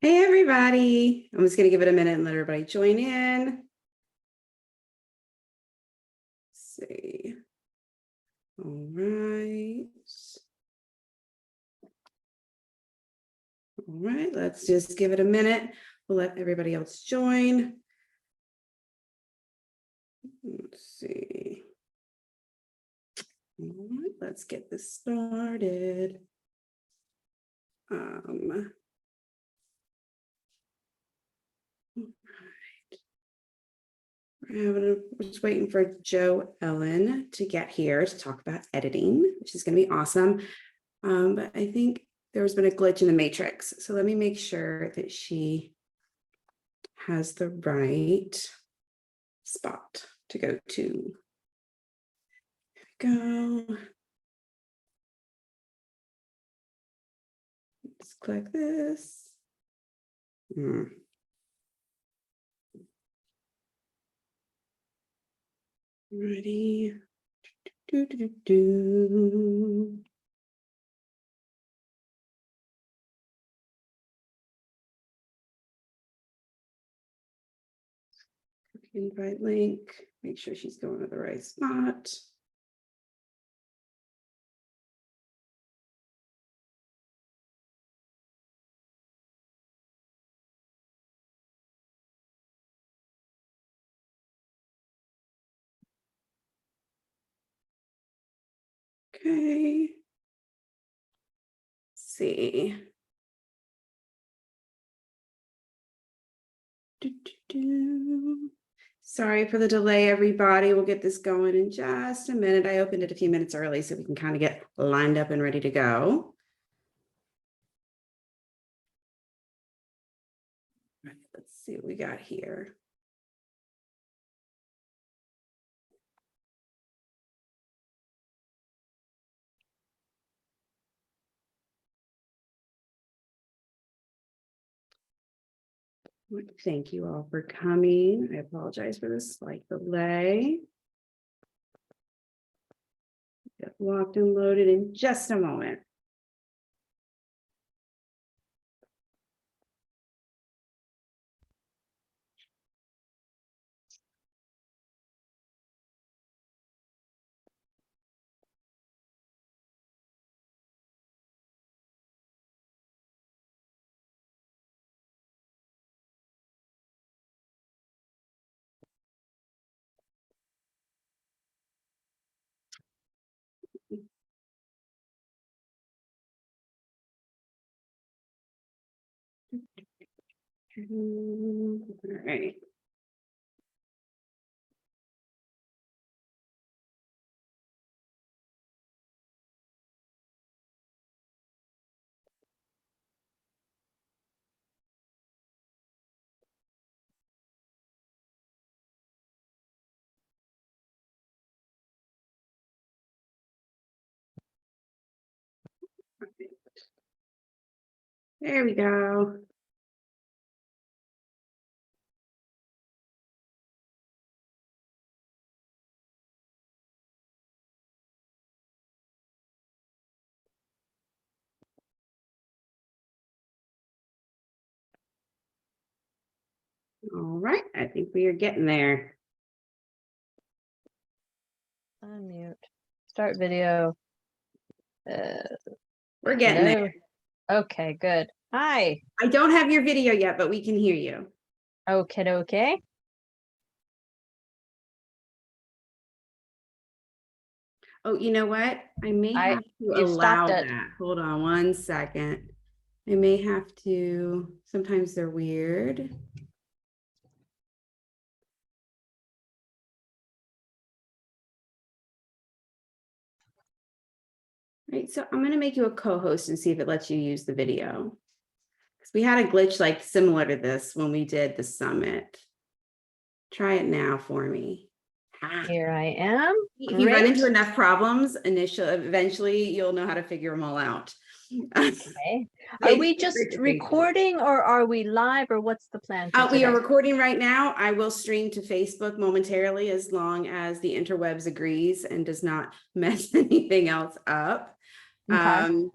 Hey, everybody. I'm just going to give it a minute and let everybody join in. Let's see. All right. All right, let's just give it a minute. We'll let everybody else join. Let's see. All right, let's get this started. We're just waiting for JoEllen to get here to talk about editing, which is going to be awesome. But I think there's been a glitch in the matrix. So let me make sure that she has the right spot to go to. There we go. Let's click this. Ready. Invite link. Make sure she's going to the right spot. Okay. Let's see. Sorry for the delay, everybody. We'll get this going in just a minute. I opened it a few minutes early so we can kind of get lined up and ready to go. All right, let's see what we got here. Thank you all for coming. I apologize for this slight delay. Get locked and loaded in just a moment. All right. There we go. All right, I think we are getting there. Unmute. Start video. We're getting there. Okay, good. Hi. I don't have your video yet, but we can hear you. Okay. Oh, you know what? I may have to allow that. Hold on one second. I may have to, sometimes they're weird. Right, so I'm going to make you a co-host and see if it lets you use the video. Because we had a glitch like similar to this when we did the summit. Try it now for me. Here I am. If you run into enough problems, eventually you'll know how to figure them all out. Okay. Are we just recording or are we live or what's the plan for today? We are recording right now. I will stream to Facebook momentarily as long as the interwebs agrees and does not mess anything else up. Okay.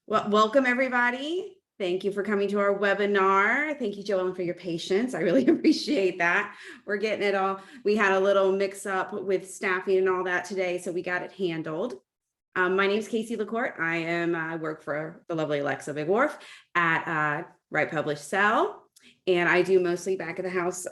Well, welcome everybody. Thank you for coming to our webinar. Thank you, JoEllen, for your patience. I really appreciate that. We're getting it all. We had a little mix up with staffing and all that today, so we got it handled. My name is Casey LaCourte. I work for the lovely Alexa Big Wharf at Write Publish Sell, and I do mostly back of the house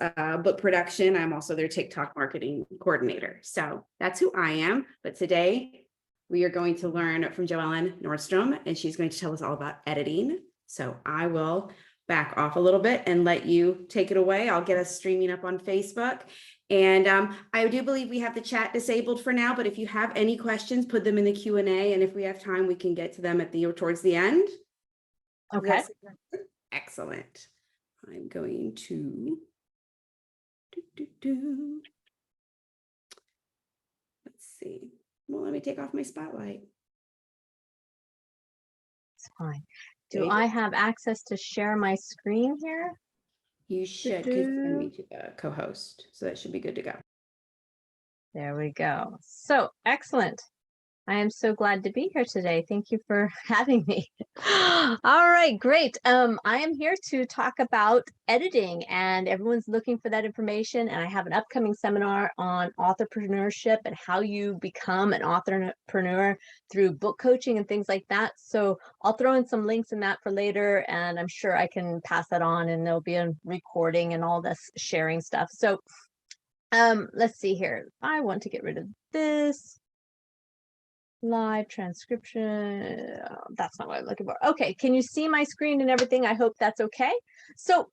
book production. I'm also their TikTok marketing coordinator. So that's who I am. But today we are going to learn from JoEllen Nordström, and she's going to tell us all about editing. So I will back off a little bit and let you take it away. I'll get us streaming up on Facebook. And I do believe we have the chat disabled for now, but if you have any questions, put them in the Q&A. And if we have time, we can get to them towards the end. Okay. Excellent. I'm going to let's see. Well, let me take off my spotlight. It's fine. Do I have access to share my screen here? You should, because send me to the co-host, so that should be good to go. There we go. So excellent. I am so glad to be here today. Thank you for having me. All right, great. I am here to talk about editing, and everyone's looking for that information. And I have an upcoming seminar on authorpreneurship and how you become an authorpreneur through book coaching and things like that. So I'll throw in some links in that for later, and I'm sure I can pass that on, and there'll be a recording and all this sharing stuff. So let's see here. I want to get rid of this. Live transcription. That's not what I'm looking for. Okay, can you see my screen and everything? I hope that's okay. So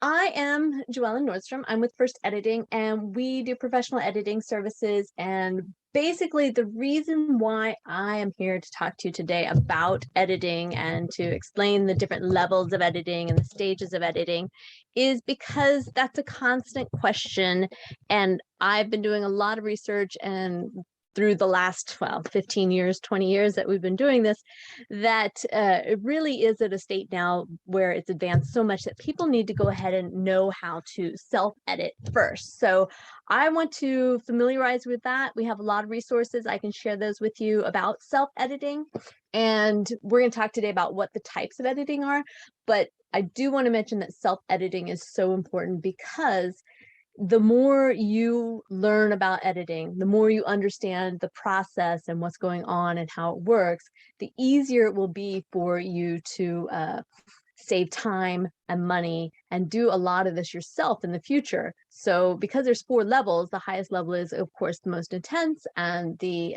I am JoEllen Nordström. I'm with First Editing, and we do professional editing services. And basically the reason why I am here to talk to you today about editing and to explain the different levels of editing and the stages of editing is because that's a constant question. And I've been doing a lot of research, and through the last 15 years, 20 years that we've been doing this, that it really is at a state now where it's advanced so much that people need to go ahead and know how to self-edit first. So I want to familiarize with that. We have a lot of resources. I can share those with you about self-editing. And we're going to talk today about what the types of editing are. But I do want to mention that self-editing is so important, because the more you learn about editing, the more you understand the process and what's going on and how it works, the easier it will be for you to save time and money and do a lot of this yourself in the future. So because there's 4 levels, the highest level is, of course, the most intense and the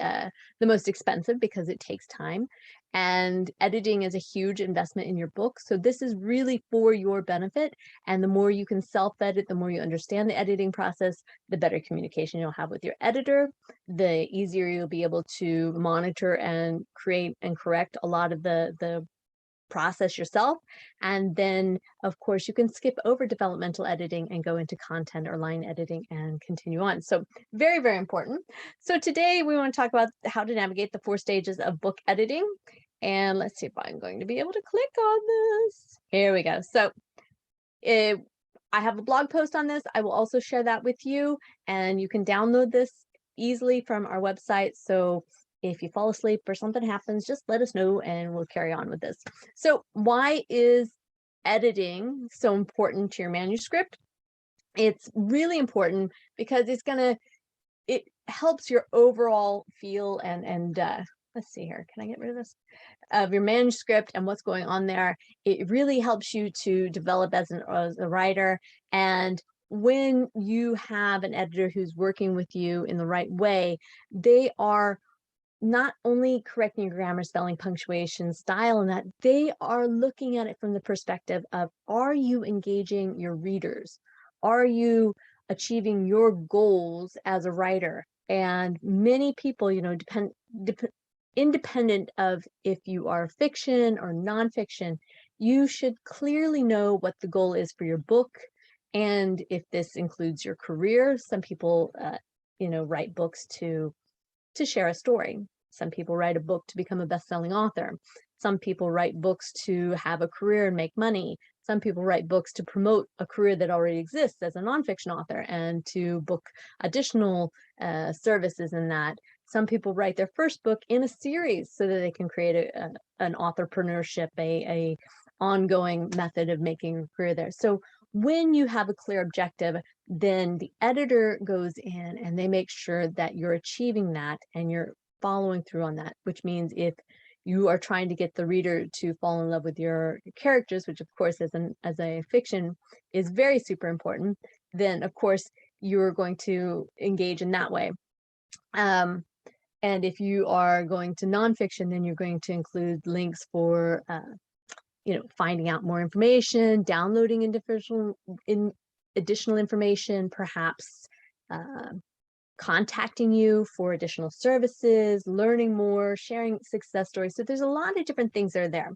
most expensive, because it takes time. And editing is a huge investment in your book. So this is really for your benefit. And the more you can self-edit, the more you understand the editing process, the better communication you'll have with your editor, the easier you'll be able to monitor and create and correct a lot of the process yourself. And then, of course, you can skip over developmental editing and go into content or line editing and continue on. So very, very important. So today we want to talk about how to navigate the 4 stages of book editing. And let's see if I'm going to be able to click on this. Here we go. So I have a blog post on this. I will also share that with you, and you can download this easily from our website. So if you fall asleep or something happens, just let us know and we'll carry on with this. So why is editing so important to your manuscript? It's really important because it helps your overall feel and let's see here. Can I get rid of this? Of your manuscript and what's going on there. It really helps you to develop as a writer. And when you have an editor who's working with you in the right way, they are not only correcting your grammar, spelling, punctuation, style, and that they are looking at it from the perspective of, are you engaging your readers? Are you achieving your goals as a writer? And many people, you know, independent of if you are fiction or nonfiction, you should clearly know what the goal is for your book. And if this includes your career, some people, write books to share a story. Some people write a book to become a best-selling author. Some people write books to have a career and make money. Some people write books to promote a career that already exists as a nonfiction author and to book additional services in that. Some people write their first book in a series so that they can create an authorpreneurship, a ongoing method of making a career there. So when you have a clear objective, then the editor goes in and they make sure that you're achieving that and you're following through on that, which means if you are trying to get the reader to fall in love with your characters, which of course as a fiction is very super important, then of course you're going to engage in that way. And if you are going to nonfiction, then you're going to include links for finding out more information, downloading additional information, perhaps contacting you for additional services, learning more, sharing success stories. So there's a lot of different things that are there.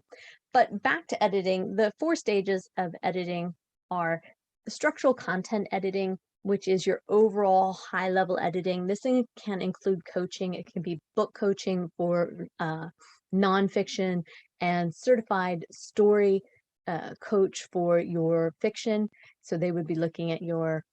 But back to editing, the 4 stages of editing are structural content editing, which is your overall high-level editing. This thing can include coaching. It can be book coaching for nonfiction and certified story coach for your fiction. So they would be looking at your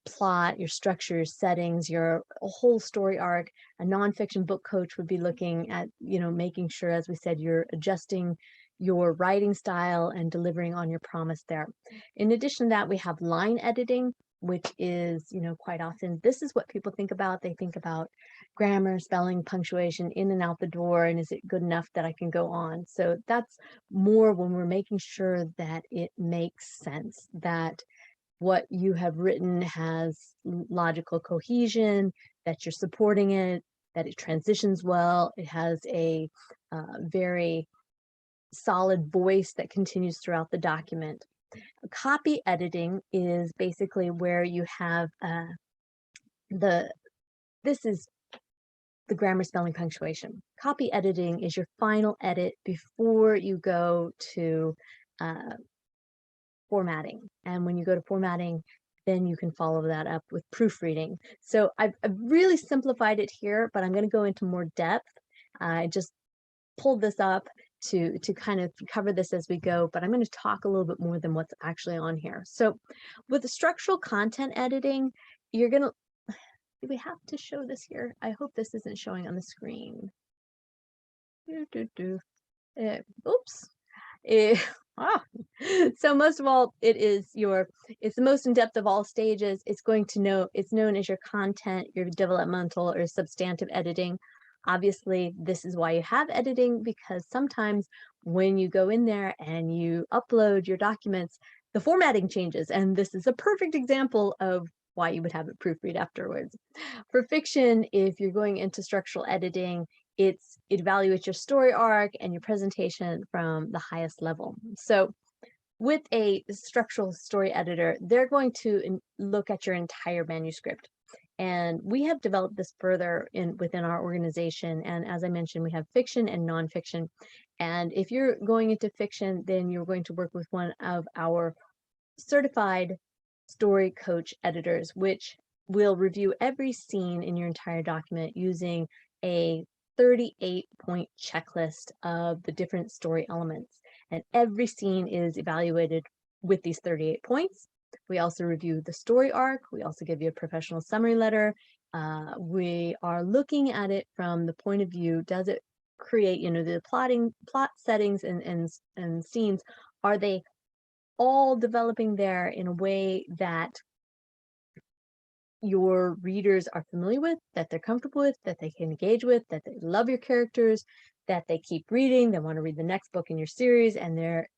plot, your structure, settings, your whole story arc. A nonfiction book coach would be looking at, making sure, as we said, you're adjusting your writing style and delivering on your promise there. In addition to that, we have line editing, which is, quite often, this is what people think about. They think about grammar, spelling, punctuation, in and out the door, and is it good enough that I can go on? So that's more when we're making sure that it makes sense, that what you have written has logical cohesion, that you're supporting it, that it transitions well, it has a very solid voice that continues throughout the document. Copy editing is basically where you have this is the grammar, spelling, punctuation. Copy editing is your final edit before you go to formatting. And when you go to formatting, then you can follow that up with proofreading. So I've really simplified it here, but I'm going to go into more depth. I just pulled this up to kind of cover this as we go, but I'm going to talk a little bit more than what's actually on here. So with the structural content editing, you're going to, do we have to show this here? I hope this isn't showing on the screen. Oops. So most of all, it's the most in-depth of all stages. It's known as your content, your developmental or substantive editing. Obviously, this is why you have editing, because sometimes when you go in there and you upload your documents, the formatting changes. And this is a perfect example of why you would have it proofread afterwards. For fiction, if you're going into structural editing, it evaluates your story arc and your presentation from the highest level. So with a structural story editor, they're going to look at your entire manuscript. And we have developed this further within our organization. And as I mentioned, we have fiction and nonfiction. And if you're going into fiction, then you're going to work with one of our certified story coach editors, which will review every scene in your entire document using a 38-point checklist of the different story elements. And every scene is evaluated with these 38 points. We also review the story arc. We also give you a professional summary letter. We are looking at it from the point of view, does it create, the plot settings and scenes, are they all developing there in a way that your readers are familiar with, that they're comfortable with, that they can engage with, that they love your characters, that they keep reading, they want to read the next book in your series, and they're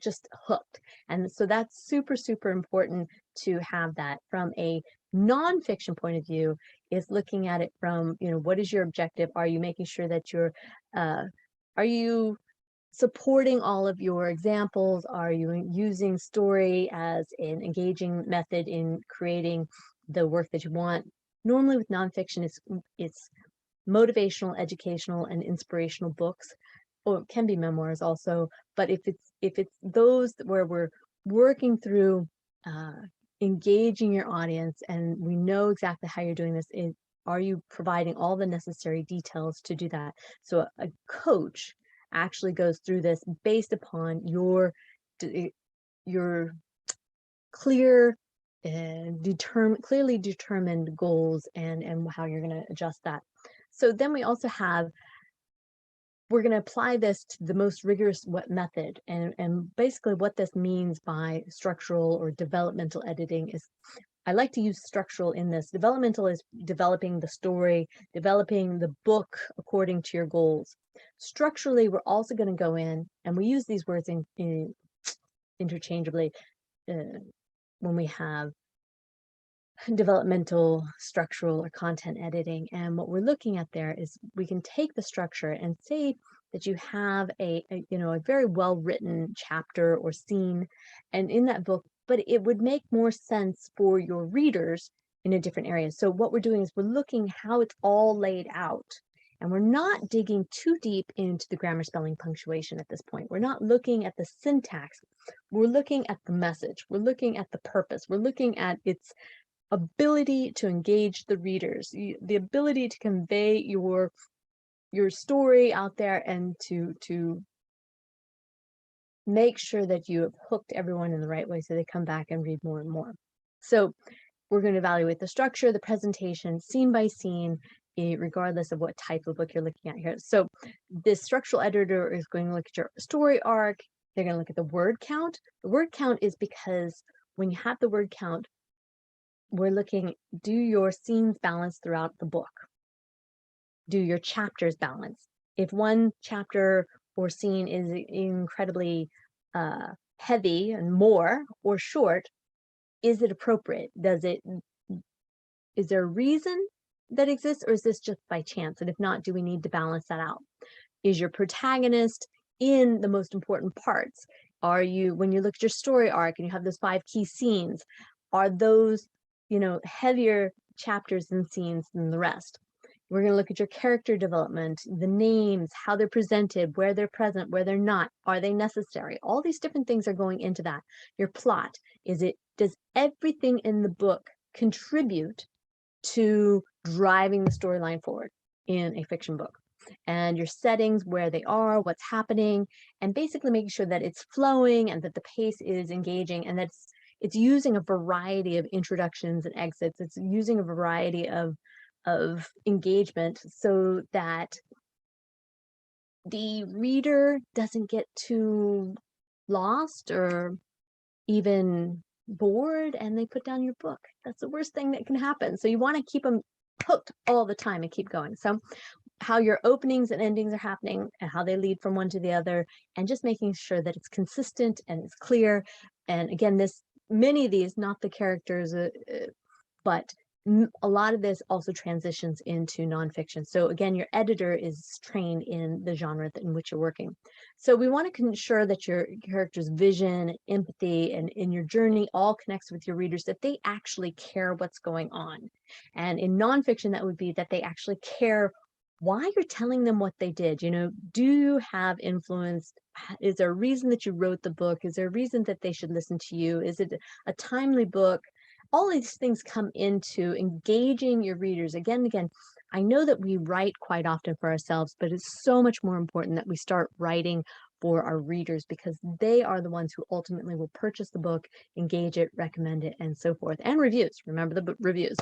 just hooked. And so that's super, super important to have that. From a nonfiction point of view, is looking at it from, what is your objective? Are you making sure that are you supporting all of your examples? Are you using story as an engaging method in creating the work that you want? Normally with nonfiction, it's motivational, educational, and inspirational books, or it can be memoirs also. But if it's those where we're working through engaging your audience, and we know exactly how you're doing this, are you providing all the necessary details to do that? So a coach actually goes through this based upon your clear and clearly determined goals and how you're going to adjust that. So then we also have we're going to apply this to the most rigorous method. And basically what this means by structural or developmental editing is, I like to use structural in this. Developmental is developing the story, developing the book according to your goals. Structurally, we're also going to go in, and we use these words interchangeably when we have developmental, structural, or content editing. And what we're looking at there is we can take the structure and say that you have a very well written chapter or scene, and in that book, but it would make more sense for your readers in a different area. So what we're doing is we're looking how it's all laid out, and we're not digging too deep into the grammar, spelling, punctuation at this point. We're not looking at the syntax. We're looking at the message. We're looking at the purpose. We're looking at its ability to engage the readers, the ability to convey your story out there, and to make sure that you have hooked everyone in the right way so they come back and read more and more. So we're going to evaluate the structure, the presentation, scene by scene, regardless of what type of book you're looking at here. So this structural editor is going to look at your story arc. They're going to look at the word count. The word count is because when you have the word count, we're looking, do your scenes balance throughout the book? Do your chapters balance? If one chapter or scene is incredibly heavy and more or short, is it appropriate? Is there a reason that exists, or is this just by chance? And if not, do we need to balance that out? Is your protagonist in the most important parts? Are you, when you look at your story arc and you have those 5 key scenes, are those heavier chapters and scenes than the rest? We're going to look at your character development, the names, how they're presented, where they're present, where they're not, are they necessary? All these different things are going into that. Your plot, does everything in the book contribute to driving the storyline forward in a fiction book? And your settings, where they are, what's happening, and basically making sure that it's flowing and that the pace is engaging, and that it's using a variety of introductions and exits. It's using a variety of engagement so that the reader doesn't get too lost or even bored and they put down your book. That's the worst thing that can happen. So you want to keep them hooked all the time and keep going. So how your openings and endings are happening and how they lead from one to the other, and just making sure that it's consistent and it's clear. And again, many of these, not the characters, but a lot of this also transitions into nonfiction. So again, your editor is trained in the genre in which you're working. So we want to ensure that your character's vision, empathy, and in your journey all connects with your readers, that they actually care what's going on. And in nonfiction, that would be that they actually care why you're telling them what they did. Do you have influence? Is there a reason that you wrote the book? Is there a reason that they should listen to you? Is it a timely book? All these things come into engaging your readers again and again. I know that we write quite often for ourselves, but it's so much more important that we start writing for our readers, because they are the ones who ultimately will purchase the book, engage it, recommend it, and so forth. And reviews. Remember the reviews.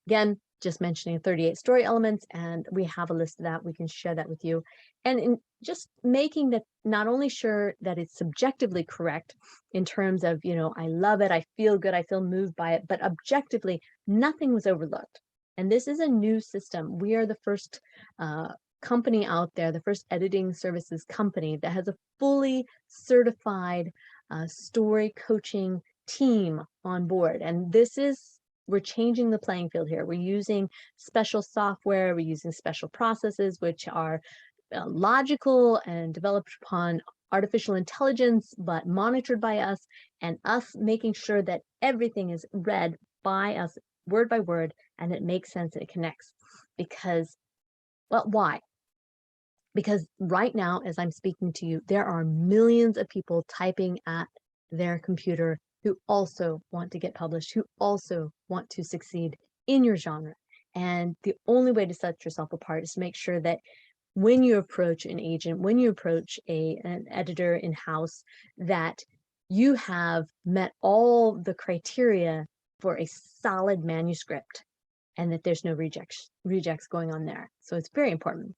Again, just mentioning 38 story elements, and we have a list of that. We can share that with you. And in just making that not only sure that it's subjectively correct in terms of, I love it, I feel good, I feel moved by it, but objectively, nothing was overlooked. And this is a new system. We are the first company out there, the first editing services company that has a fully certified story coaching team on board. And we're changing the playing field here. We're using special software, we're using special processes, which are logical and developed upon artificial intelligence, but monitored by us, and us making sure that everything is read by us word by word, and it makes sense and it connects. Because, well, why? Because right now, as I'm speaking to you, there are millions of people typing at their computer who also want to get published, who also want to succeed in your genre. And the only way to set yourself apart is to make sure that when you approach an agent, when you approach an editor in-house, that you have met all the criteria for a solid manuscript and that there's no rejects going on there. So it's very important.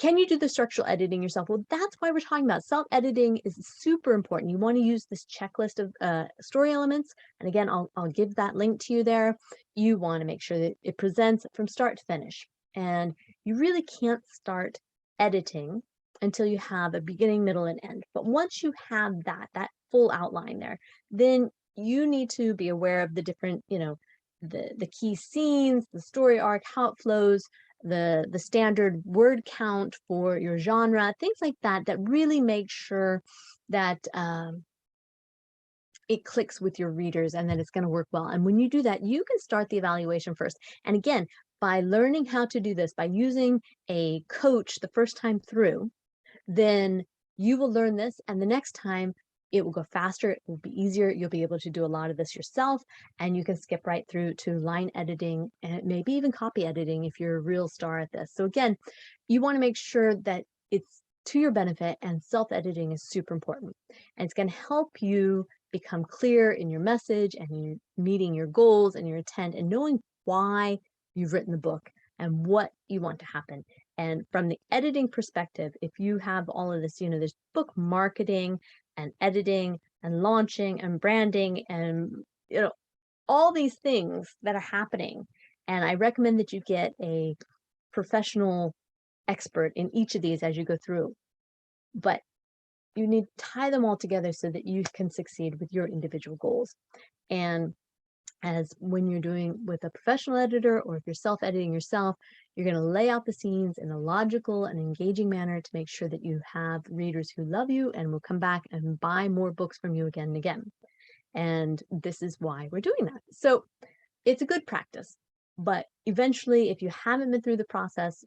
Can you do the structural editing yourself? Well, that's why we're talking about self-editing is super important. You want to use this checklist of story elements. And again, I'll give that link to you there. You want to make sure that it presents from start to finish. And you really can't start editing until you have a beginning, middle, and end. But once you have that full outline there, then you need to be aware of the different, the key scenes, the story arc, how it flows, the standard word count for your genre, things like that, that really make sure that it clicks with your readers and that it's going to work well. And when you do that, you can start the evaluation first. And again, by learning how to do this, by using a coach the first time through, then you will learn this, and the next time it will go faster, it will be easier. You'll be able to do a lot of this yourself, and you can skip right through to line editing and maybe even copy editing if you're a real star at this. So again, you want to make sure that it's to your benefit, and self-editing is super important. And it's going to help you become clear in your message and you meeting your goals and your intent and knowing why you've written the book and what you want to happen. And from the editing perspective, if you have all of this, there's book marketing and editing and launching and branding and, all these things that are happening. And I recommend that you get a professional expert in each of these as you go through. But you need to tie them all together so that you can succeed with your individual goals. And as when you're doing with a professional editor, or if you're self-editing yourself, you're going to lay out the scenes in a logical and engaging manner to make sure that you have readers who love you and will come back and buy more books from you again and again. And this is why we're doing that. So it's a good practice, but eventually, if you haven't been through the process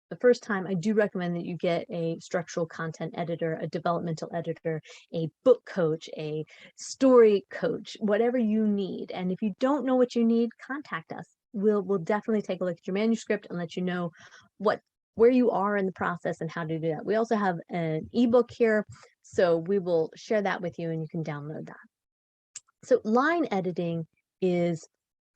the first time, I do recommend that you get a structural content editor, a developmental editor, a book coach, a story coach, whatever you need. And if you don't know what you need, contact us. We'll definitely take a look at your manuscript and let you know where you are in the process and how to do that. We also have an ebook here, so we will share that with you and you can download that. So line editing is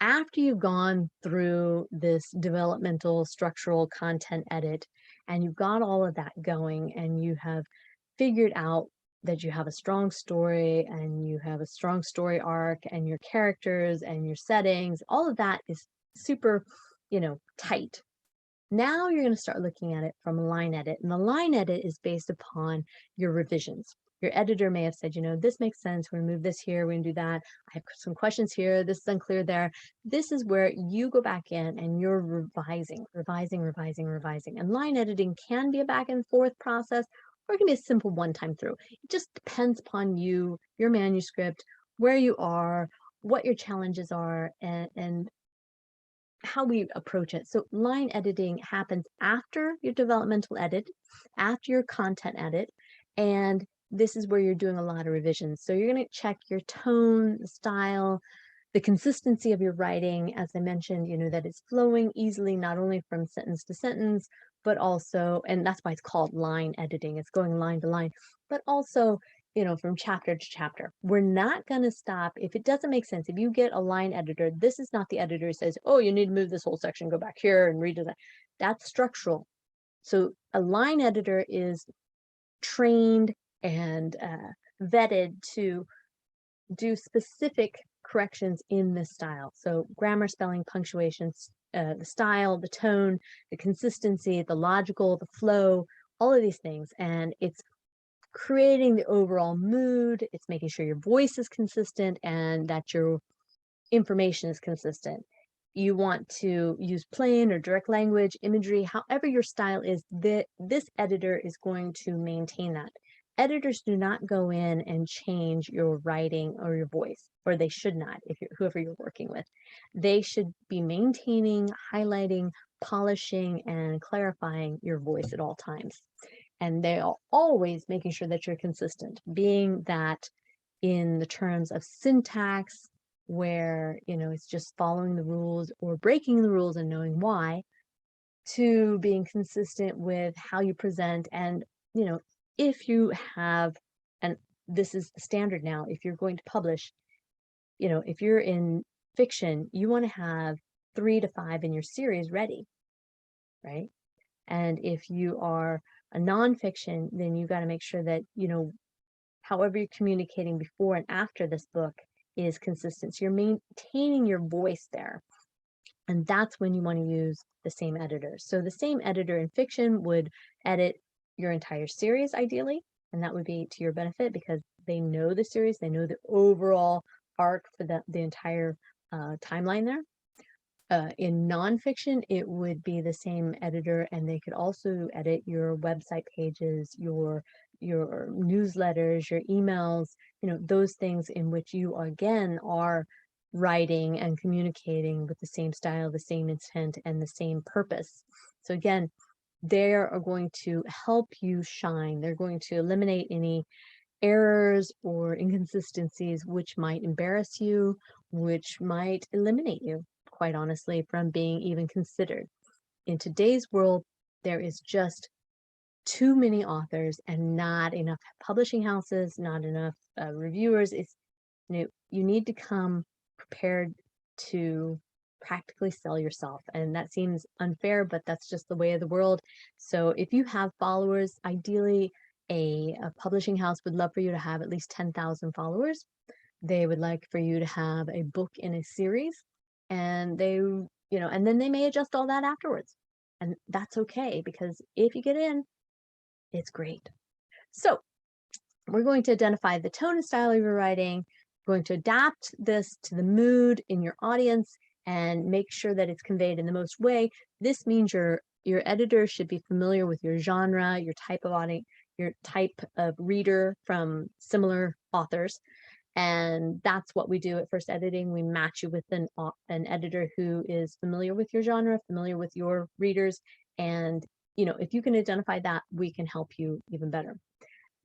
after you've gone through this developmental structural content edit and you've got all of that going and you have figured out that you have a strong story and you have a strong story arc and your characters and your settings, all of that is super, tight. Now you're going to start looking at it from a line edit, and the line edit is based upon your revisions. Your editor may have said, this makes sense. We're going to move this here. We're going to do that. I have some questions here. This is unclear there. This is where you go back in and you're revising. And line editing can be a back and forth process, or it can be a simple one-time through. It just depends upon you, your manuscript, where you are, what your challenges are, and how we approach it. So line editing happens after your developmental edit, after your content edit, and this is where you're doing a lot of revisions. So you're going to check your tone, the style, the consistency of your writing. As I mentioned, that it's flowing easily, not only from sentence to sentence, but also, and that's why it's called line editing. It's going line to line, but also, from chapter to chapter. We're not going to stop. If it doesn't make sense, if you get a line editor, this is not the editor who says, oh, you need to move this whole section, go back here and redo that. That's structural. So a line editor is trained and vetted to do specific corrections in this style. So grammar, spelling, punctuation, the style, the tone, the consistency, the logical, the flow, all of these things. And it's creating the overall mood. It's making sure your voice is consistent and that your information is consistent. You want to use plain or direct language, imagery, however your style is, this editor is going to maintain that. Editors do not go in and change your writing or your voice, or they should not, if you're whoever you're working with. They should be maintaining, highlighting, polishing, and clarifying your voice at all times. And they are always making sure that you're consistent, being that in the terms of syntax, where, it's just following the rules or breaking the rules and knowing why, to being consistent with how you present. And, if you have, and this is the standard now, if you're going to publish, if you're in fiction, you want to have 3 to 5 in your series ready, right? And if you are a nonfiction, then you got to make sure that, you know, however you're communicating before and after this book is consistent. So you're maintaining your voice there. And that's when you want to use the same editor. So the same editor in fiction would edit your entire series ideally, and that would be to your benefit because they know the series, they know the overall arc for the entire timeline there. In nonfiction, it would be the same editor, and they could also edit your website pages, your newsletters, your emails, you know, those things in which you again are writing and communicating with the same style, the same intent, and the same purpose. So again, they are going to help you shine. They're going to eliminate any errors or inconsistencies which might embarrass you, which might eliminate you, quite honestly, from being even considered. In today's world, there is just too many authors and not enough publishing houses, not enough reviewers. It's, you know, you need to come prepared to practically sell yourself. And that seems unfair, but that's just the way of the world. So if you have followers, ideally a publishing house would love for you to have at least 10,000 followers. They would like for you to have a book in a series, and they, you know, and then they may adjust all that afterwards. And that's okay, because if you get in, it's great. So we're going to identify the tone and style of your writing, going to adapt this to the mood in your audience and make sure that it's conveyed in the most way. This means your editor should be familiar with your genre, your type of audience, your type of reader from similar authors. And that's what we do at First Editing. We match you with an editor who is familiar with your genre, familiar with your readers. And, you know, if you can identify that, we can help you even better.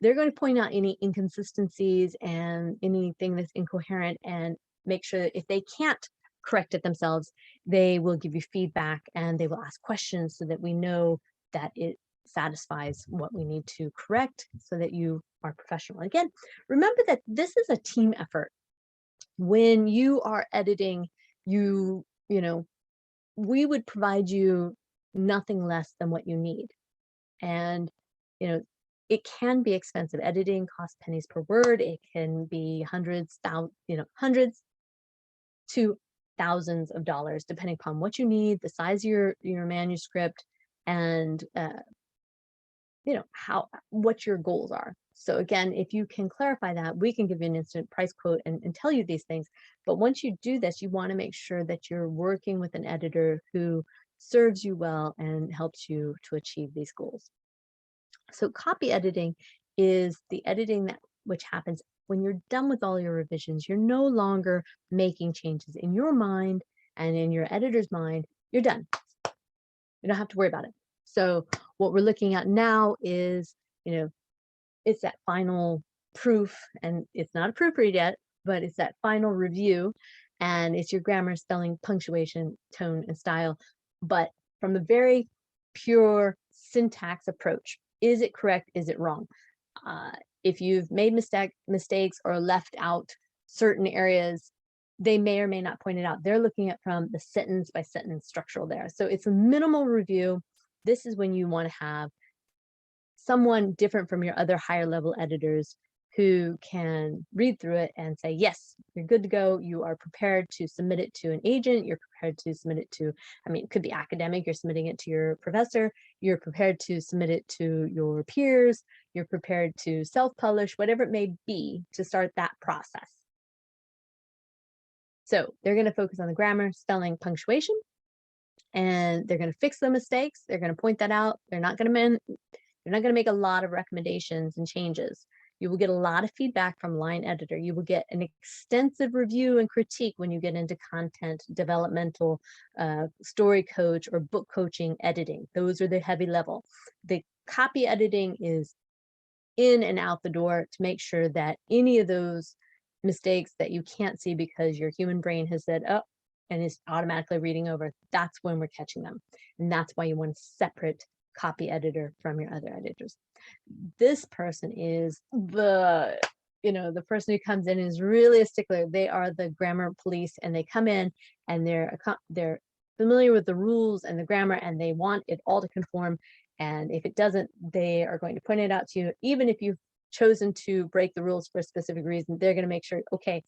They're going to point out any inconsistencies and anything that's incoherent and make sure that if they can't correct it themselves, they will give you feedback and they will ask questions so that we know that it satisfies what we need to correct so that you are professional. Again, remember that this is a team effort. When you are editing, you know, we would provide you nothing less than what you need. And, you know, it can be expensive. Editing costs pennies per word. It can be hundreds to thousands of dollars, depending upon what you need, the size of your manuscript, and you know, what your goals are. So again, if you can clarify that, we can give you an instant price quote and tell you these things. But once you do this, you want to make sure that you're working with an editor who serves you well and helps you to achieve these goals. So copy editing is the editing which happens when you're done with all your revisions. You're no longer making changes in your mind and in your editor's mind. You're done. You don't have to worry about it. So what we're looking at now is, you know, it's that final proof, and it's not a proofread yet, but it's that final review, and it's your grammar, spelling, punctuation, tone, and style, but from a very pure syntax approach. Is it correct? Is it wrong? If you've made mistakes or left out certain areas, they may or may not point it out. They're looking at from the sentence by sentence structural there. So it's a minimal review. This is when you want to have someone different from your other higher level editors who can read through it and say, yes, you're good to go. You are prepared to submit it to an agent. You're prepared to submit it to, I mean, it could be academic. You're submitting it to your professor. You're prepared to submit it to your peers. You're prepared to self-publish, whatever it may be, to start that process. So they're going to focus on the grammar, spelling, punctuation, and they're going to fix the mistakes. They're going to point that out. They're not going to make a lot of recommendations and changes. You will get a lot of feedback from line editor. You will get an extensive review and critique when you get into content, developmental, story coach, or book coaching editing. Those are the heavy level. The copy editing is in and out the door to make sure that any of those mistakes that you can't see because your human brain has said, oh, and is automatically reading over, that's when we're catching them. And that's why you want a separate copy editor from your other editors. This person is the person who comes in is really a stickler. They are the grammar police, and they come in and they're familiar with the rules and the grammar, and they want it all to conform. And if it doesn't, they are going to point it out to you. Even if you've chosen to break the rules for a specific reason, they're going to make sure, okay,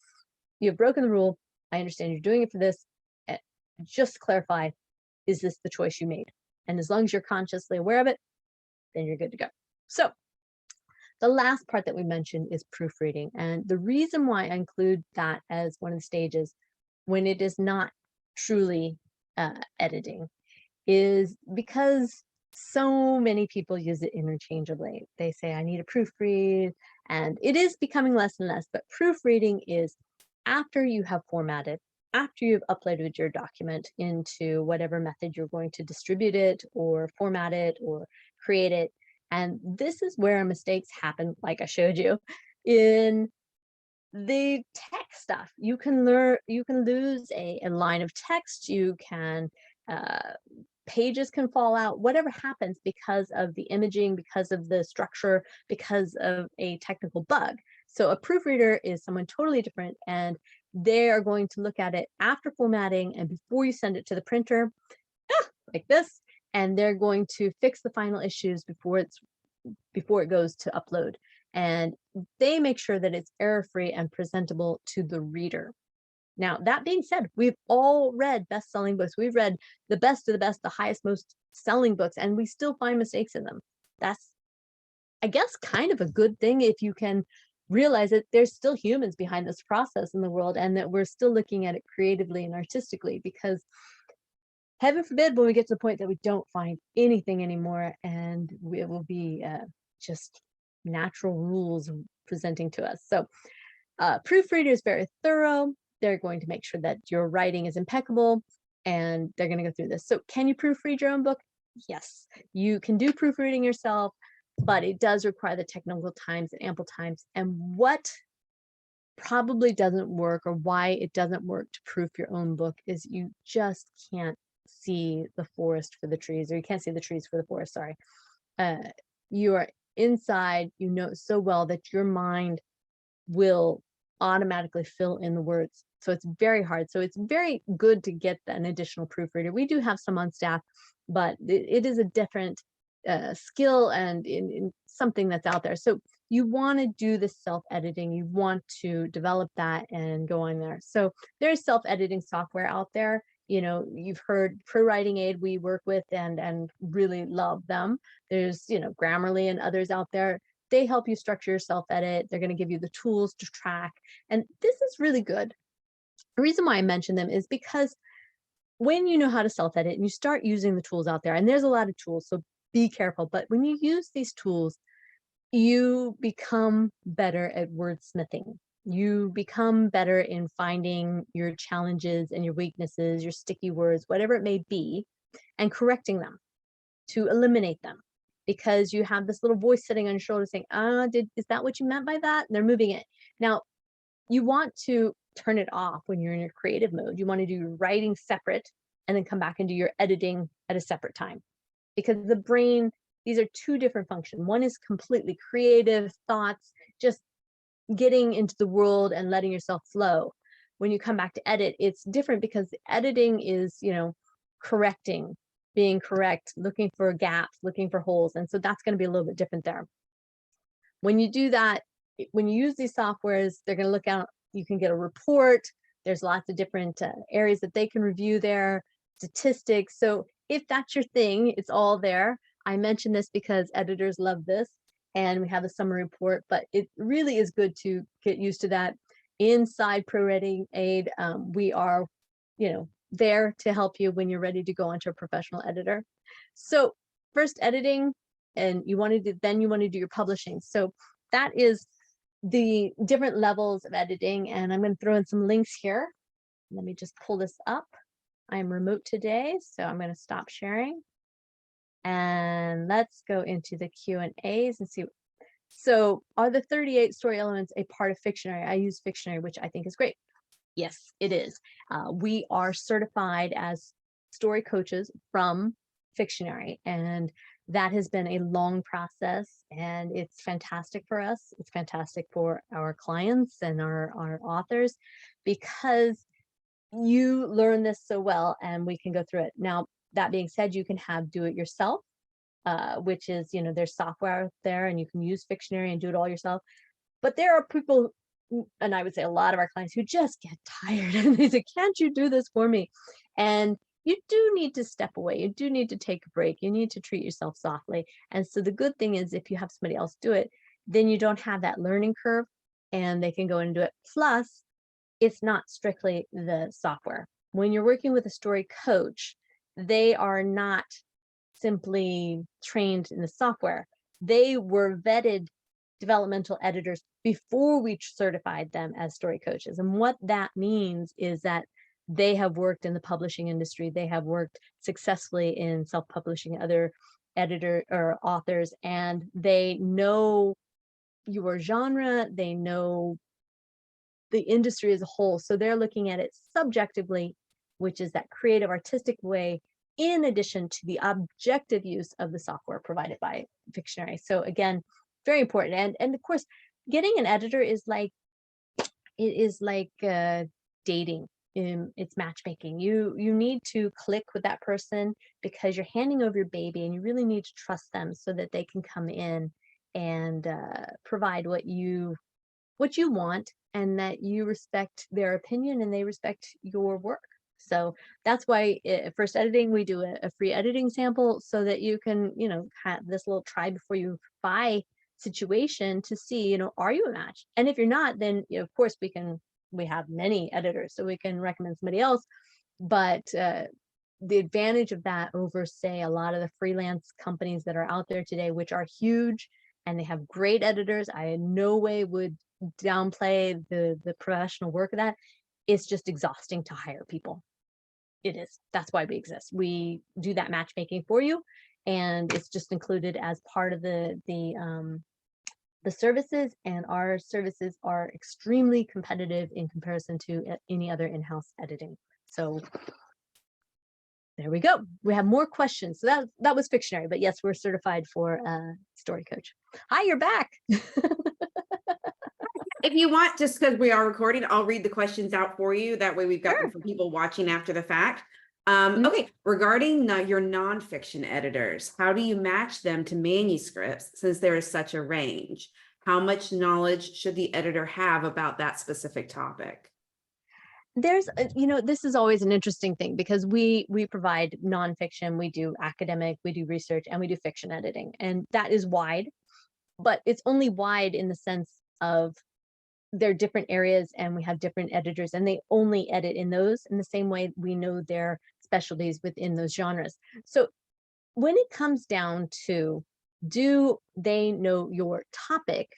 you've broken the rule. I understand you're doing it for this. Just to clarify, is this the choice you made? And as long as you're consciously aware of it, then you're good to go. So the last part that we mentioned is proofreading. And the reason why I include that as one of the stages when it is not truly editing is because so many people use it interchangeably. They say, I need a proofread, and it is becoming less and less, but proofreading is after you have formatted, after you've uploaded your document into whatever method you're going to distribute it or format it or create it. And this is where mistakes happen, like I showed you, in the text stuff. You can lose a line of text, you can, pages can fall out, whatever happens because of the imaging, because of the structure, because of a technical bug. So a proofreader is someone totally different, and they are going to look at it after formatting and before you send it to the printer, like this, and they're going to fix the final issues before it goes to upload. And they make sure that it's error-free and presentable to the reader. Now, that being said, we've all read best-selling books. We've read the best of the best, the highest, most selling books, and we still find mistakes in them. That's, I guess, kind of a good thing if you can realize that there's still humans behind this process in the world, and that we're still looking at it creatively and artistically, because heaven forbid when we get to the point that we don't find anything anymore, and it will be just natural rules presenting to us. So proofreader is very thorough. They're going to make sure that your writing is impeccable, and they're going to go through this. So can you proofread your own book? Yes, you can do proofreading yourself, but it does require the technical times and ample times. And what probably doesn't work, or why it doesn't work to proof your own book, is you just can't see the forest for the trees, or you can't see the trees for the forest, sorry. You are inside, you know so well that your mind will automatically fill in the words. So it's very hard. So it's very good to get an additional proofreader. We do have some on staff, but it is a different skill, and in something that's out there. So you want to do the self-editing. You want to develop that and go on there. So there's self-editing software out there. You know, you've heard ProWriting Aid we work with and really love them. There's, you know, Grammarly and others out there. They help you structure your self-edit. They're going to give you the tools to track. And this is really good. The reason why I mention them is because when you know how to self-edit and you start using the tools out there, and there's a lot of tools, so be careful. But when you use these tools, you become better at wordsmithing. You become better in finding your challenges and your weaknesses, your sticky words, whatever it may be, and correcting them to eliminate them. Because you have this little voice sitting on your shoulder saying, is that what you meant by that? And they're moving it. Now, you want to turn it off when you're in your creative mode. You want to do your writing separate and then come back and do your editing at a separate time. Because the brain, these are two different functions. One is completely creative thoughts, just getting into the world and letting yourself flow. When you come back to edit, it's different, because editing is, you know, correcting, being correct, looking for gaps, looking for holes. And so that's going to be a little bit different there. When you do that, when you use these softwares, they're going to look out, you can get a report. There's lots of different areas that they can review there, statistics. So if that's your thing, it's all there. I mention this because editors love this, and we have a summary report, but it really is good to get used to that. Inside ProWriting Aid, we are, you know, there to help you when you're ready to go onto a professional editor. So first editing, and you want to do your publishing. So that is the different levels of editing, and I'm going to throw in some links here. Let me just pull this up. I'm remote today, so I'm going to stop sharing. And let's go into the Q&As and see. So are the 38 story elements a part of Fictionary? I use Fictionary, which I think is great. Yes, it is. We are certified as story coaches from Fictionary, and that has been a long process, and it's fantastic for us. It's fantastic for our clients and our authors, because you learn this so well, and we can go through it. Now, that being said, you can have do it yourself, which is, there's software out there and you can use Fictionary and do it all yourself. But there are people, and I would say a lot of our clients, who just get tired and they say, can't you do this for me? And you do need to step away. You do need to take a break. You need to treat yourself softly. And so the good thing is, if you have somebody else do it, then you don't have that learning curve and they can go in and do it. Plus, it's not strictly the software. When you're working with a story coach, they are not simply trained in the software. They were vetted developmental editors before we certified them as story coaches. And what that means is that they have worked in the publishing industry. They have worked successfully in self-publishing other editor or authors, and they know your genre, they know the industry as a whole. So they're looking at it subjectively, which is that creative, artistic way, in addition to the objective use of the software provided by Fictionary. So again, very important. And of course, getting an editor is like, dating. It's matchmaking. You need to click with that person because you're handing over your baby, and you really need to trust them so that they can come in and provide what you want, and that you respect their opinion and they respect your work. So that's why first editing, we do a free editing sample so that you can, have this little try before you buy situation to see, are you a match? And if you're not, then of course we have many editors, so we can recommend somebody else. But the advantage of that over, say, a lot of the freelance companies that are out there today, which are huge and they have great editors, I in no way would downplay the professional work of that. It's just exhausting to hire people. It is. That's why we exist. We do that matchmaking for you, and it's just included as part of the services, and our services are extremely competitive in comparison to any other in-house editing. So there we go. We have more questions. So that was Fictionary, but yes, we're certified for story coach. Hi, you're back. If you want, just because we are recording, I'll read the questions out for you. That way we've got them Sure. for people watching after the fact. Mhm. Okay, regarding your nonfiction editors, how do you match them to manuscripts since there is such a range? How much knowledge should the editor have about that specific topic? There's, this is always an interesting thing because we provide nonfiction, we do academic, we do research, and we do fiction editing. And that is wide, but it's only wide in the sense of they're different areas and we have different editors, and they only edit in those in the same way we know their specialties within those genres. So when it comes down to, do they know your topic?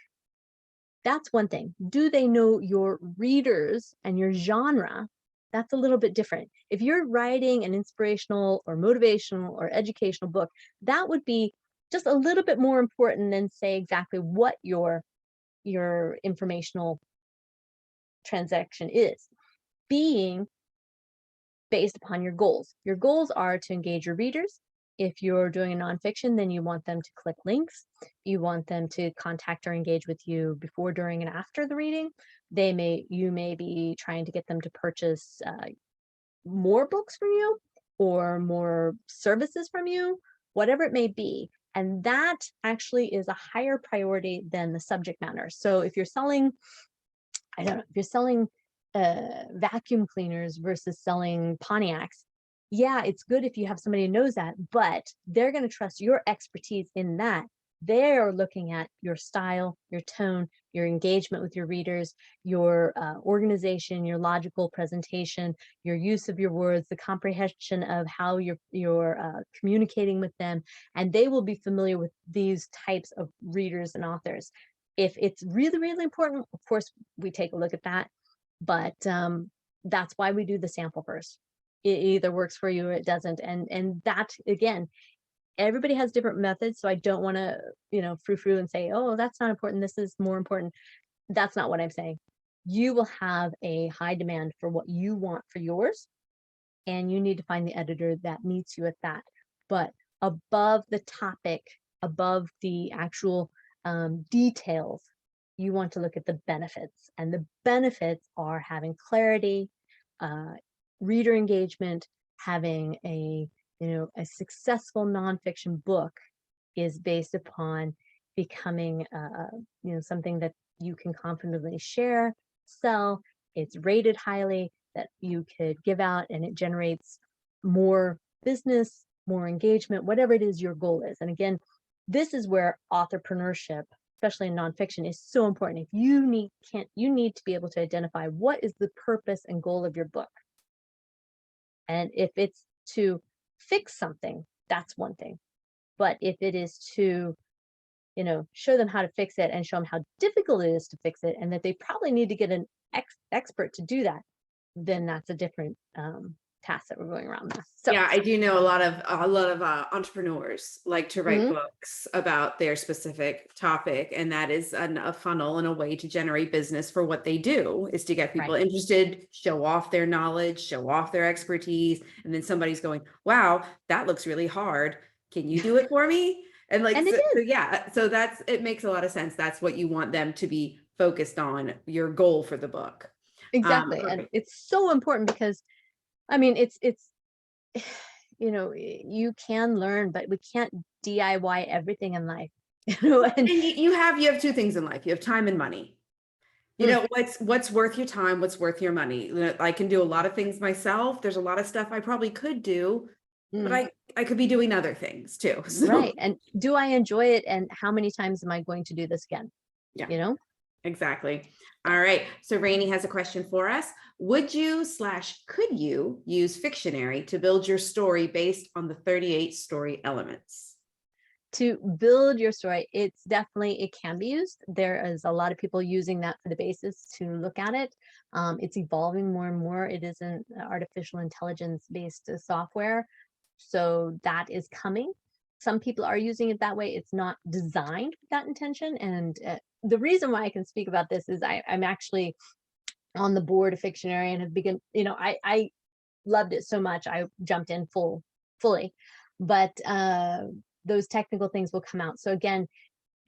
That's one thing. Do they know your readers and your genre? That's a little bit different. If you're writing an inspirational or motivational or educational book, that would be just a little bit more important than, say, exactly what your informational transaction is, being based upon your goals. Your goals are to engage your readers. If you're doing a nonfiction, then you want them to click links. You want them to contact or engage with you before, during, and after the reading. You may be trying to get them to purchase more books from you or more services from you, whatever it may be. And that actually is a higher priority than the subject matter. So if you're selling, I don't know, if you're selling vacuum cleaners versus selling Pontiacs, yeah, it's good if you have somebody who knows that, but they're going to trust your expertise in that. They're looking at your style, your tone, your engagement with your readers, your organization, your logical presentation, your use of your words, the comprehension of how you're communicating with them, and they will be familiar with these types of readers and authors. If it's really, really important, of course, we take a look at that, but that's why we do the sample first. It either works for you or it doesn't. And that, again, everybody has different methods. So I don't want to, frou-frou and say, oh, that's not important, this is more important. That's not what I'm saying. You will have a high demand for what you want for yours, and you need to find the editor that meets you at that. But above the topic, above the actual details, you want to look at the benefits. And the benefits are having clarity, reader engagement, having a, a successful nonfiction book is based upon becoming, something that you can confidently share, sell, it's rated highly, that you could give out, and it generates more business, more engagement, whatever it is your goal is. And again, this is where authorpreneurship, especially in nonfiction, is so important. If you need to be able to identify what is the purpose and goal of your book. And if it's to fix something, that's one thing. But if it is to, show them how to fix it and show them how difficult it is to fix it, and that they probably need to get an expert to do that, then that's a different task that we're going around with. So yeah, I do know a lot of entrepreneurs like to write books about their specific topic, and that is a funnel and a way to generate business for what they do, is to get people interested, show off their knowledge, show off their expertise, and then somebody's going, wow, that looks really hard. Can you do it for me? And like, and so that's, it makes a lot of sense. That's what you want them to be focused on, your goal for the book. Exactly. And it's so important because, I mean, it's, you can learn, but we can't DIY everything in life. And you have two things in life. You have time and money. What's worth your time, what's worth your money. I can do a lot of things myself. There's a lot of stuff I probably could do, but I could be doing other things too. So. Right. And do I enjoy it? And how many times am I going to do this again? Yeah. Exactly. All right. So Rainey has a question for us. Would you / could you use Fictionary to build your story based on the 38 story elements? To build your story, it can be used. There is a lot of people using that for the basis to look at it. It's evolving more and more. It is an artificial intelligence based software. So that is coming. Some people are using it that way. It's not designed with that intention. And the reason why I can speak about this is I'm actually on the board of Fictionary and have begun, I loved it so much. I jumped in fully, but those technical things will come out. So again,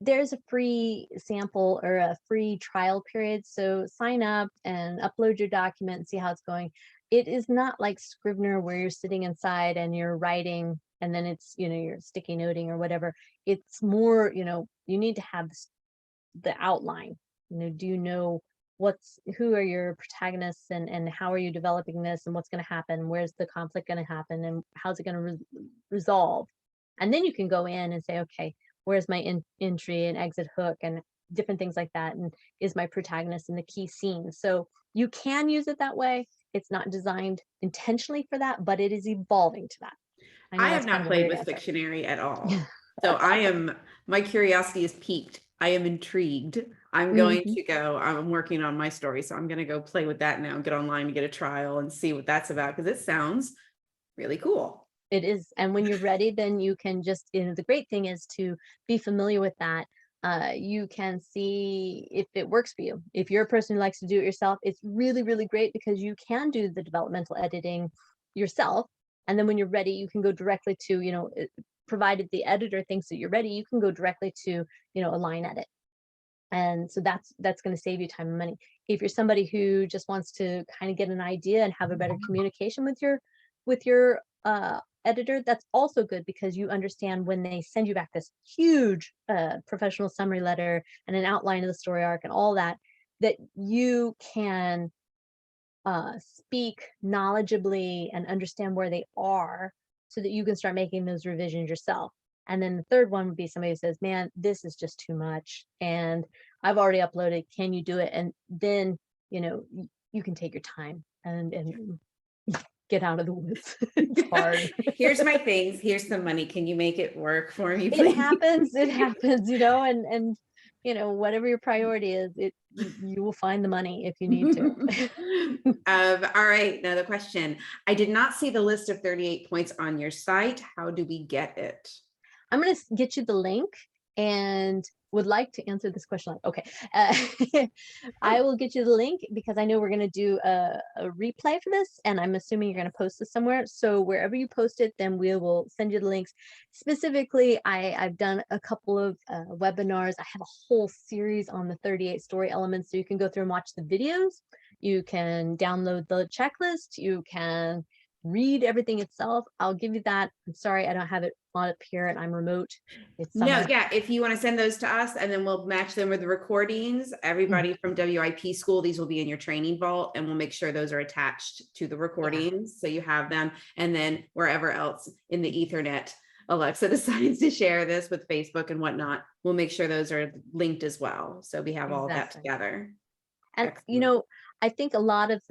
there's a free sample or a free trial period. So sign up and upload your document and see how it's going. It is not like Scrivener where you're sitting inside and you're writing and then it's, you're sticky noting or whatever. It's more, you need to have the outline. Do you know who are your protagonists and how are you developing this and what's going to happen? Where's the conflict going to happen and how's it going to resolve? And then you can go in and say, okay, where's my entry and exit hook and different things like that? And is my protagonist in the key scene? So you can use it that way. It's not designed intentionally for that, but it is evolving to that. I have not played with Fictionary at all. So my curiosity is piqued. I am intrigued. I'm going to go, I'm working on my story. So I'm going to go play with that now, get online and get a trial and see what that's about. Because it sounds really cool. It is. And when you're ready, then you can just, the great thing is to be familiar with that. You can see if it works for you. If you're a person who likes to do it yourself, it's really, really great because you can do the developmental editing yourself. And then when you're ready, you can go directly to, provided the editor thinks that you're ready, you can go directly to, a line edit. And so that's going to save you time and money. If you're somebody who just wants to kind of get an idea and have a better communication with your editor, that's also good because you understand when they send you back this huge professional summary letter and an outline of the story arc and all that you can speak knowledgeably and understand where they are so that you can start making those revisions yourself. And then the third one would be somebody who says, man, this is just too much and I've already uploaded, can you do it? And then you can take your time and get out of the woods. It's hard. Here's my things. Here's some money. Can you make it work for me, please? It happens, and whatever your priority is, you will find the money if you need to. All right, another question. I did not see the list of 38 points on your site. How do we get it? I'm going to get you the link and would like to answer this question. Okay. I will get you the link because I know we're going to do a replay for this and I'm assuming you're going to post this somewhere. So wherever you post it, then we will send you the links. Specifically, I've done a couple of webinars. I have a whole series on the 38 story elements. So you can go through and watch the videos. You can download the checklist. You can read everything itself. I'll give you that. I'm sorry, I don't have it on up here and I'm remote. It's No, summer. yeah, if you want to send those to us and then we'll match them with the recordings, everybody from WIP school, these will be in your training vault and we'll make sure those are attached to the recordings. So you have them. And then wherever else in the Ethernet, Alexa decides to share this with Facebook and whatnot, we'll make sure those are linked as well. So we have all that Exactly. together. And you Excellent. know, I think a lot of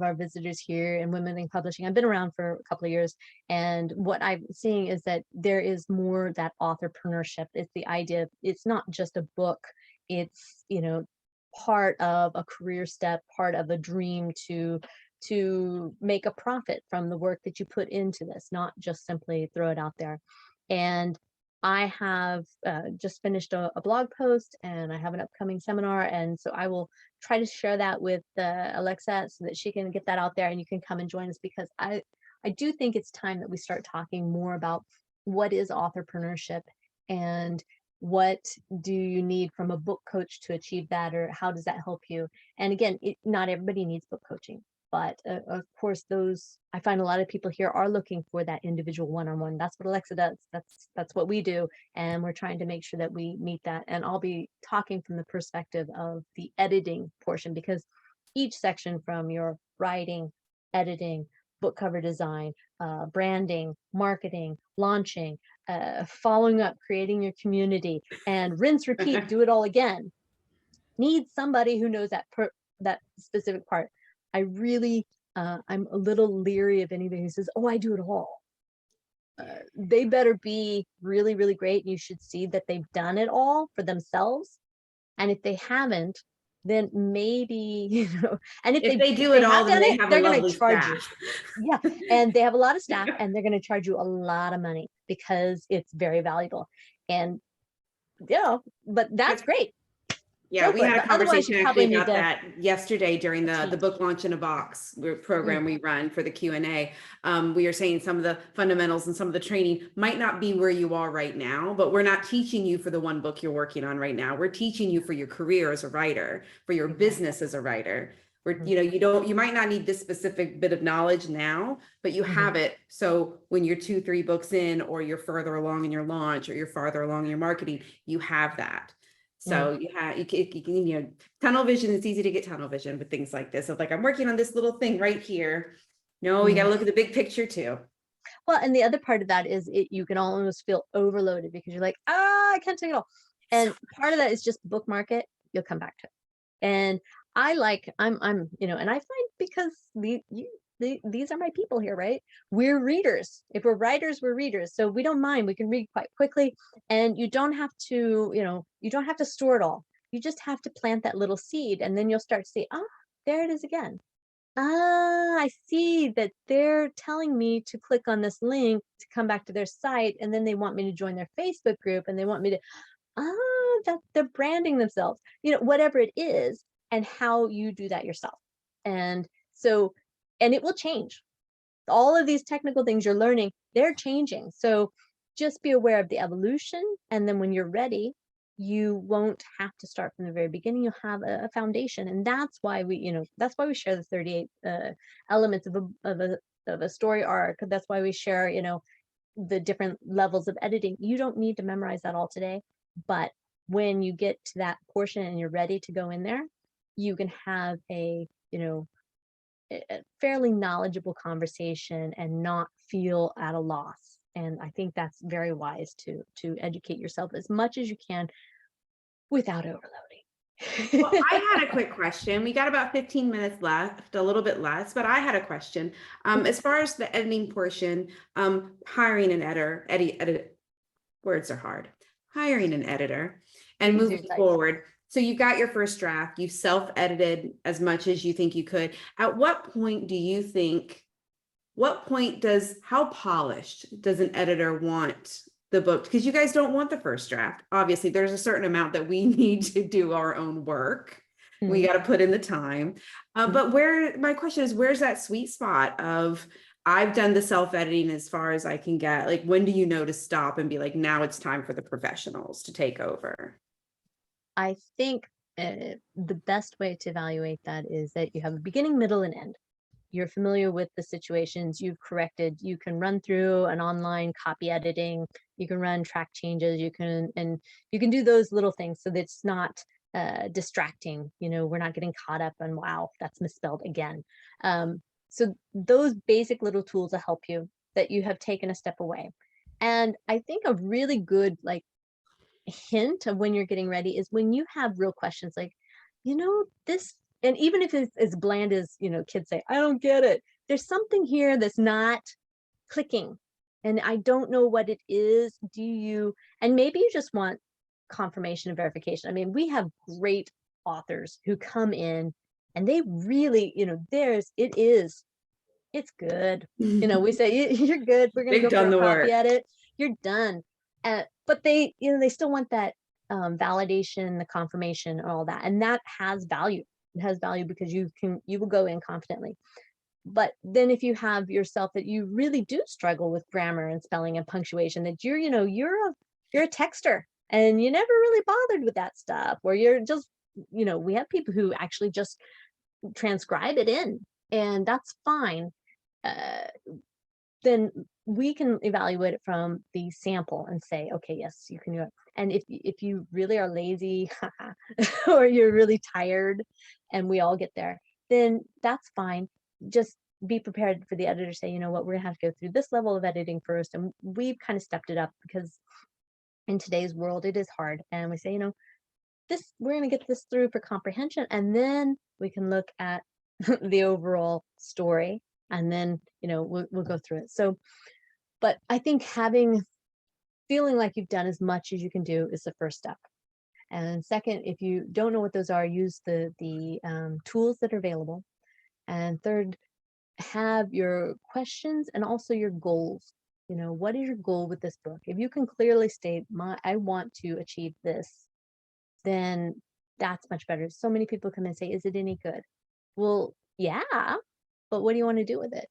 our visitors here in Women in Publishing, I've been around for a couple of years, and what I'm seeing is that there is more that authorpreneurship. It's the idea of, it's not just a book, it's, you know, part of a career step, part of a dream to make a profit from the work that you put into this, not just simply throw it out there. And I have just finished a blog post and I have an upcoming seminar. And so I will try to share that with Alexa so that she can get that out there and you can come and join us, because I do think it's time that we start talking more about what is authorpreneurship and what do you need from a book coach to achieve that, or how does that help you? And again, not everybody needs book coaching. But of course, those, I find a lot of people here are looking for that individual one-on-one. That's what Alexa does. That's what we do. And we're trying to make sure that we meet that. And I'll be talking from the perspective of the editing portion, because each section, from your writing, editing, book cover design, branding, marketing, launching, following up, creating your community, and rinse, repeat, do it all again, needs somebody who knows that specific part. I really, I'm a little leery of anybody who says, oh, I do it all. They better be really, really great. And you should see that they've done it all for themselves. And if they haven't, then maybe, you know, and if If they do they it all, have then done they it, have a they're going lovely to charge you. staff. Yeah. And they have a lot of staff and they're going to charge you a lot of money because it's very valuable. And, yeah, but that's great. Yeah, we had a conversation actually about that yesterday during the book launch in a box program we run for the Q&A. We are saying some of the fundamentals and some of the training might not be where you are right now, but we're not teaching you for the one book you're working on right now. We're teaching you for your career as a writer, for your business as a writer. Where, you know, you might not need this specific bit of knowledge now, but you have it. So when you're 2-3 books in, or you're further along in your launch, or you're farther along in your marketing, you have that. So you can, you know, tunnel vision, it's easy to get tunnel vision with things like this. So like, I'm working on this little thing right here. No, we got to look at the big picture too. Well, and the other part of that is you can almost feel overloaded because you're like, I can't take it all. And part of that is just bookmark it, you'll come back to it. And I'm, you know, and I find, because these are my people here, right? We're readers. If we're writers, we're readers. So we don't mind. We can read quite quickly, and you don't have to, you know, you don't have to store it all. You just have to plant that little seed, and then you'll start to see, there it is again. I see that they're telling me to click on this link to come back to their site, and then they want me to join their Facebook group, and they want me to, that they're branding themselves, you know, whatever it is, and how you do that yourself. And so, and it will change. All of these technical things you're learning, they're changing. So just be aware of the evolution. And then when you're ready, you won't have to start from the very beginning. You'll have a foundation. And that's why we, you know, that's why we share the 38 elements of a story arc. That's why we share, you know, the different levels of editing. You don't need to memorize that all today, but when you get to that portion and you're ready to go in there, you can have a, you know, a fairly knowledgeable conversation and not feel at a loss. And I think that's very wise to educate yourself as much as you can without overloading. Well, I had a quick question. We got about 15 minutes left, a little bit less, but I had a question. As far as the editing portion, hiring an editor, words are hard. Hiring an editor and moving forward. So you got your first draft, you self-edited as much as you think you could. At what point do you think, how polished does an editor want the book? Because you guys don't want the first draft. Obviously, there's a certain amount that we need to do our own work. We got to put in the time. But my question is, where's that sweet spot of, I've done the self-editing as far as I can get? Like, when do you know to stop and be like, now it's time for the professionals to take over? I think the best way to evaluate that is that you have a beginning, middle, and end. You're familiar with the situations you've corrected. You can run through an online copy editing. You can run track changes. You can do those little things so that it's not distracting. We're not getting caught up on, wow, that's misspelled again. So those basic little tools will help you, that you have taken a step away. And I think a really good hint of when you're getting ready is when you have real questions like, this, and even if it's as bland as, kids say, I don't get it. There's something here that's not clicking and I don't know what it is. And maybe you just want confirmation and verification. I mean, we have great authors who come in and they really, it's good. We say, you're good. We're going to They've go for done a the copy work. edit. You're done. But they, they still want that validation, the confirmation, all that. And that has value. It has value because you will go in confidently. But then if you have yourself that you really do struggle with grammar and spelling and punctuation, that you're a texter and you never really bothered with that stuff, or you're just, we have people who actually just transcribe it in, and that's fine. Then we can evaluate it from the sample and say, okay, yes, you can do it. And if you really are lazy or you're really tired, and we all get there, then that's fine. Just be prepared for the editor to say, you know what, we're gonna have to go through this level of editing first. And we've kind of stepped it up because in today's world, it is hard. And we say, we're gonna get this through for comprehension, and then we can look at the overall story, and then we'll go through it. So, but I think feeling like you've done as much as you can do is the first step. And second, if you don't know what those are, use the tools that are available. And third, have your questions and also your goals. What is your goal with this book? If you can clearly state, I want to achieve this, then that's much better. So many people come and say, is it any good? Well, yeah, but what do you want to do with it?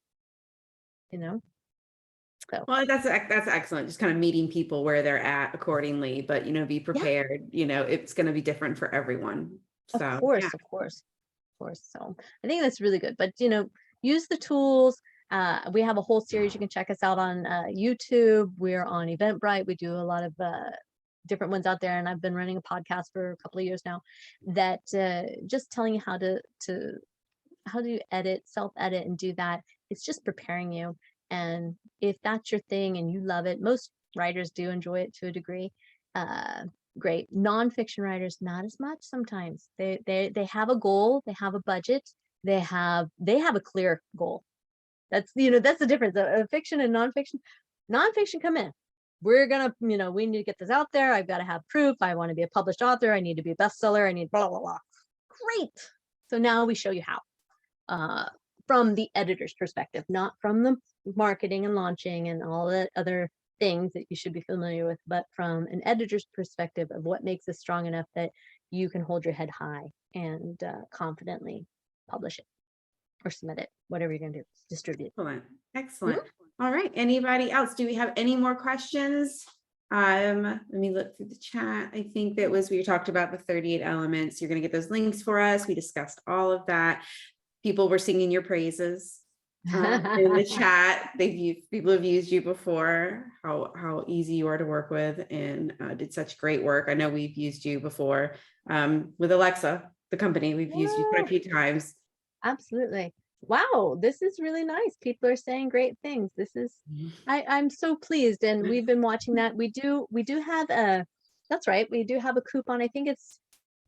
So. Well, that's excellent. Just kind of meeting people where they're at accordingly, but be prepared. It's going to be different for everyone. So, of course. So I think that's really good. But use the tools. We have a whole series. You can check us out on YouTube. We're on Eventbrite. We do a lot of different ones out there, and I've been running a podcast for a couple of years now that just telling you how to edit, self-edit, and do that. It's just preparing you. And if that's your thing and you love it, most writers do enjoy it to a degree. Great. Nonfiction writers, not as much sometimes. They have a goal, they have a budget, they have a clear goal. That's that's the difference. Fiction and nonfiction. Nonfiction come in. We're gonna, we need to get this out there. I've got to have proof. I want to be a published author. I need to be a bestseller. I need blah blah blah. Great. So now we show you how. From the editor's perspective, not from the marketing and launching and all the other things that you should be familiar with, but from an editor's perspective of what makes this strong enough that you can hold your head high and confidently publish it or submit it, whatever you're going to do, distribute. Excellent. All right. Anybody else? Do we have any more questions? Let me look through the chat. I think we talked about the 38 elements. You're going to get those links for us. We discussed all of that. People were singing your praises in the chat. People have used you before, how easy you are to work with, and did such great work. I know we've used you before with Alexa, the company. We've used you quite a few times. Absolutely. Wow, this is really nice. People are saying great things. This is, I'm so pleased, and we've been watching that. We do have that's right. We do have a coupon. I think it's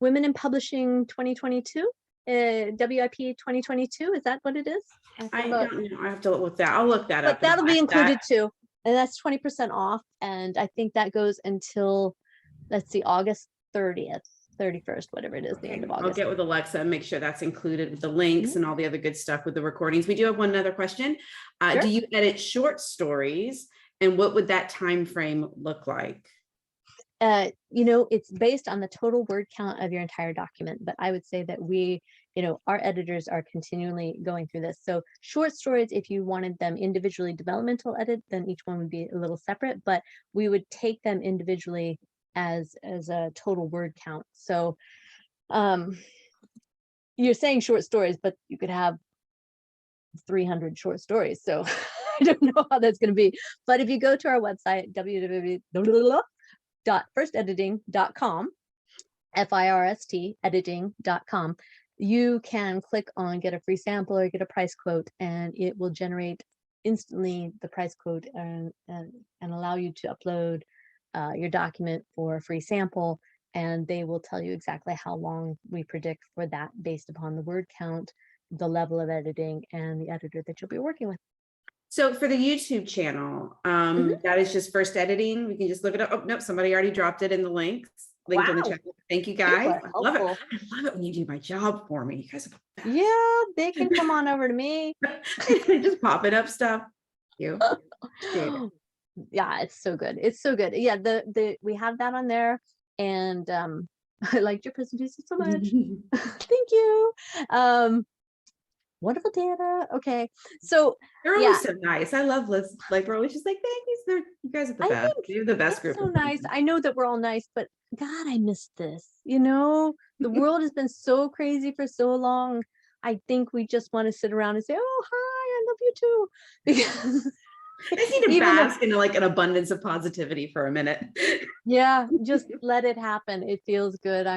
Women in Publishing 2022. WIP 2022, is that what it is? I don't know. I have to look that. I'll look that up. But that'll be included too, and that's 20% off. And I think that goes until, let's see, August 30th, 31st, whatever it is, the end of August. I'll get with Alexa and make sure that's included with the links and all the other good stuff with the recordings. We do have one other question. Sure. Do you edit short stories, and what would that time frame look like? It's based on the total word count of your entire document, but I would say that our editors are continually going through this. So short stories, if you wanted them individually developmental edit, then each one would be a little separate, but we would take them individually as a total word count. So you're saying short stories, but you could have 300 short stories. So I don't know how that's going to be. But if you go to our website, www.firstediting.com, FIRST editing.com, you can click on get a free sample or get a price quote, and it will generate instantly the price quote and allow you to upload your document for a free sample. And they will tell you exactly how long we predict for that based upon the word count, the level of editing, and the editor that you'll be working with. So for the YouTube channel, that is just First Editing. We can just look it up. Oh, nope, somebody already dropped it in the links. Linked in the Wow. chat. Thank you guys. Super I love it. helpful. I love it when you do my job for me. You guys are the best. Yeah, they can come on over to me. Just popping up stuff. Thank you. Appreciate it. Yeah, it's so good. It's so good. Yeah, the we have that on there, and I liked your presentation so much. Thank you. Wonderful data. Okay, so They're always so nice. I love lists. Like we're always just like, thank you. You guys are the best. You're the best group. So nice. I know that we're all nice, but God, I miss this. You know, the world has been so crazy for so long. I think we just want to sit around and say, "Oh, hi, I love you too," because I need to bask in like an abundance of positivity for a minute. Yeah, just let it happen. It feels good.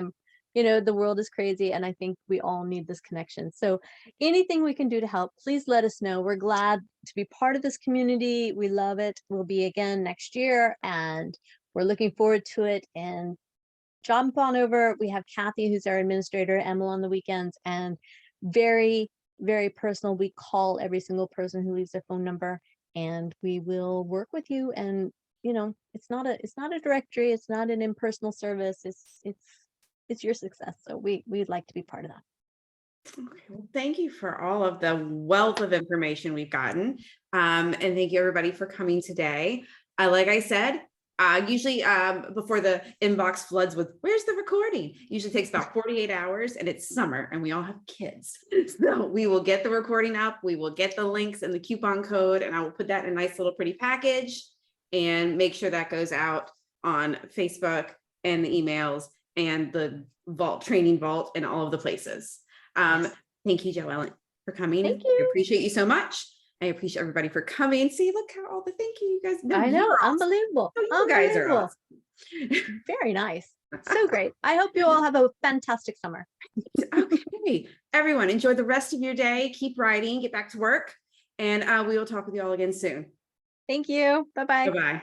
The world is crazy, and I think we all need this connection. So anything we can do to help, please let us know. We're glad to be part of this community. We love it. We'll be again next year, and we're looking forward to it. And jump on over. We have Kathy, who's our administrator, Emma on the weekends, and very, very personal. We call every single person who leaves their phone number, and we will work with you. And it's not a directory. It's not an impersonal service. It's your success. So we'd like to be part of that. Okay, well, thank you for all of the wealth of information we've gotten. And thank you everybody for coming today. Like I said, usually before the inbox floods with where's the recording, usually takes about 48 hours, and it's summer and we all have kids. So we will get the recording up, we will get the links and the coupon code, and I will put that in a nice little pretty package and make sure that goes out on Facebook and the emails and the training vault and all of the places. Yes. Thank you, JoEllen, for coming. Thank you. I appreciate you so much. I appreciate everybody for coming. See, look how all the thank you guys. I know, unbelievable. You guys are awesome. Very nice. So great. I hope you all have a fantastic summer. Okay, everyone, enjoy the rest of your day. Keep writing, get back to work, and we will talk with you all again soon. Thank you. Bye-bye. Bye-bye.